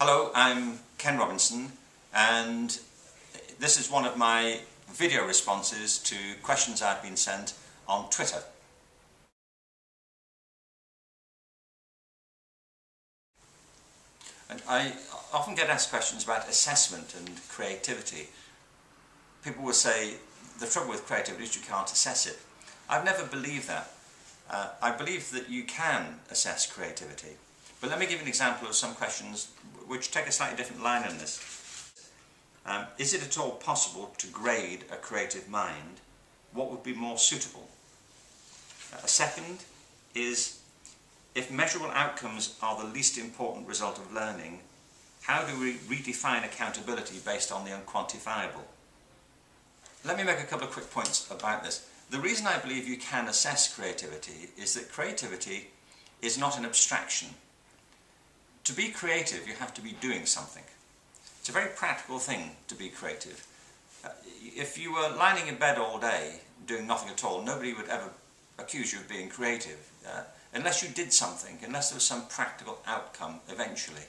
Hello, I'm Ken Robinson, and this is one of my video responses to questions I've been sent on Twitter. And I often get asked questions about assessment and creativity. People will say the trouble with creativity is you can't assess it. I've never believed that. I believe that you can assess creativity. But let me give you an example of some questions which take a slightly different line in this. Is it at all possible to grade a creative mind? What would be more suitable? A second is, if measurable outcomes are the least important result of learning, how do we redefine accountability based on the unquantifiable? Let me make a couple of quick points about this. The reason I believe you can assess creativity is that creativity is not an abstraction. To be creative, you have to be doing something. It's a very practical thing to be creative. If you were lying in bed all day doing nothing at all, nobody would ever accuse you of being creative, unless you did something, unless there was some practical outcome eventually.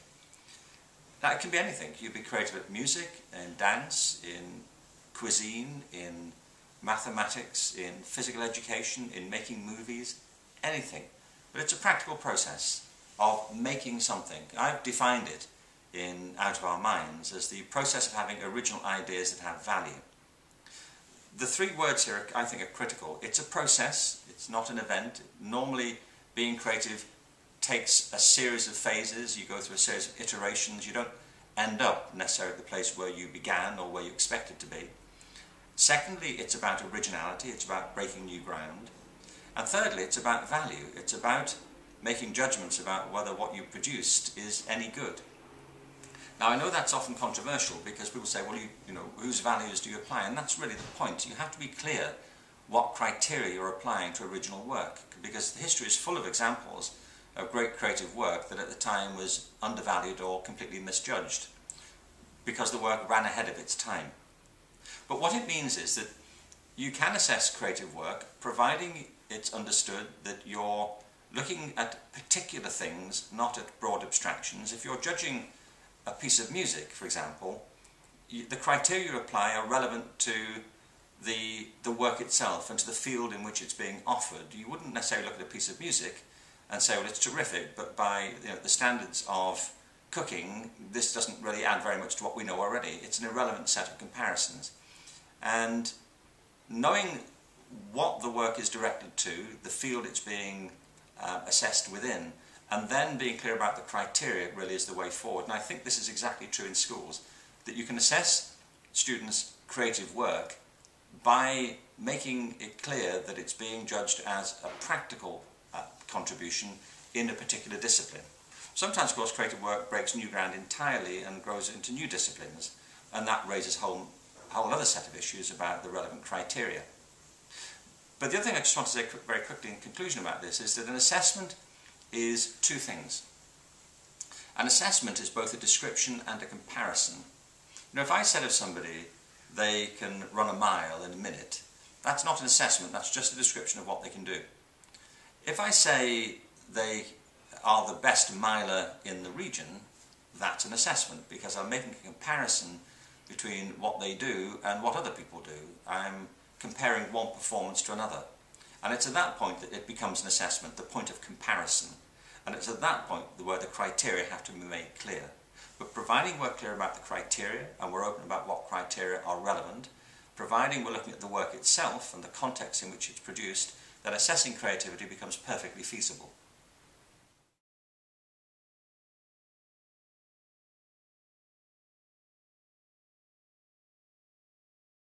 Now, it can be anything. You'd be creative at music, in dance, in cuisine, in mathematics, in physical education, in making movies, anything. But it's a practical process of making something. I've defined it in Out of Our Minds as the process of having original ideas that have value. The three words here I think are critical. It's a process, it's not an event. Normally being creative takes a series of phases. You go through a series of iterations. You don't end up necessarily at the place where you began or where you expected to be. Secondly, it's about originality, it's about breaking new ground. And thirdly, it's about value. It's about making judgments about whether what you produced is any good. Now, I know that's often controversial because people say, well, you know, whose values do you apply? And that's really the point. You have to be clear what criteria you're applying to original work, because history is full of examples of great creative work that at the time was undervalued or completely misjudged because the work ran ahead of its time. But what it means is that you can assess creative work providing it's understood that you're looking at particular things, not at broad abstractions. If you're judging a piece of music, for example, the criteria you apply are relevant to the work itself and to the field in which it's being offered. You wouldn't necessarily look at a piece of music and say, well, it's terrific, but by the standards of cooking, this doesn't really add very much to what we know already. It's an irrelevant set of comparisons. And knowing what the work is directed to, the field it's being assessed within, and then being clear about the criteria really is the way forward. And I think this is exactly true in schools, that you can assess students' creative work by making it clear that it's being judged as a practical contribution in a particular discipline. Sometimes, of course, creative work breaks new ground entirely and grows into new disciplines, and that raises a whole other set of issues about the relevant criteria. But the other thing I just want to say very quickly in conclusion about this is that an assessment is two things. An assessment is both a description and a comparison. You know, if I said of somebody they can run a mile in a minute, that's not an assessment, that's just a description of what they can do. If I say they are the best miler in the region, that's an assessment because I'm making a comparison between what they do and what other people do. I'm comparing one performance to another. And it's at that point that it becomes an assessment, the point of comparison. And it's at that point where the criteria have to be made clear. But providing we're clear about the criteria and we're open about what criteria are relevant, providing we're looking at the work itself and the context in which it's produced, then assessing creativity becomes perfectly feasible.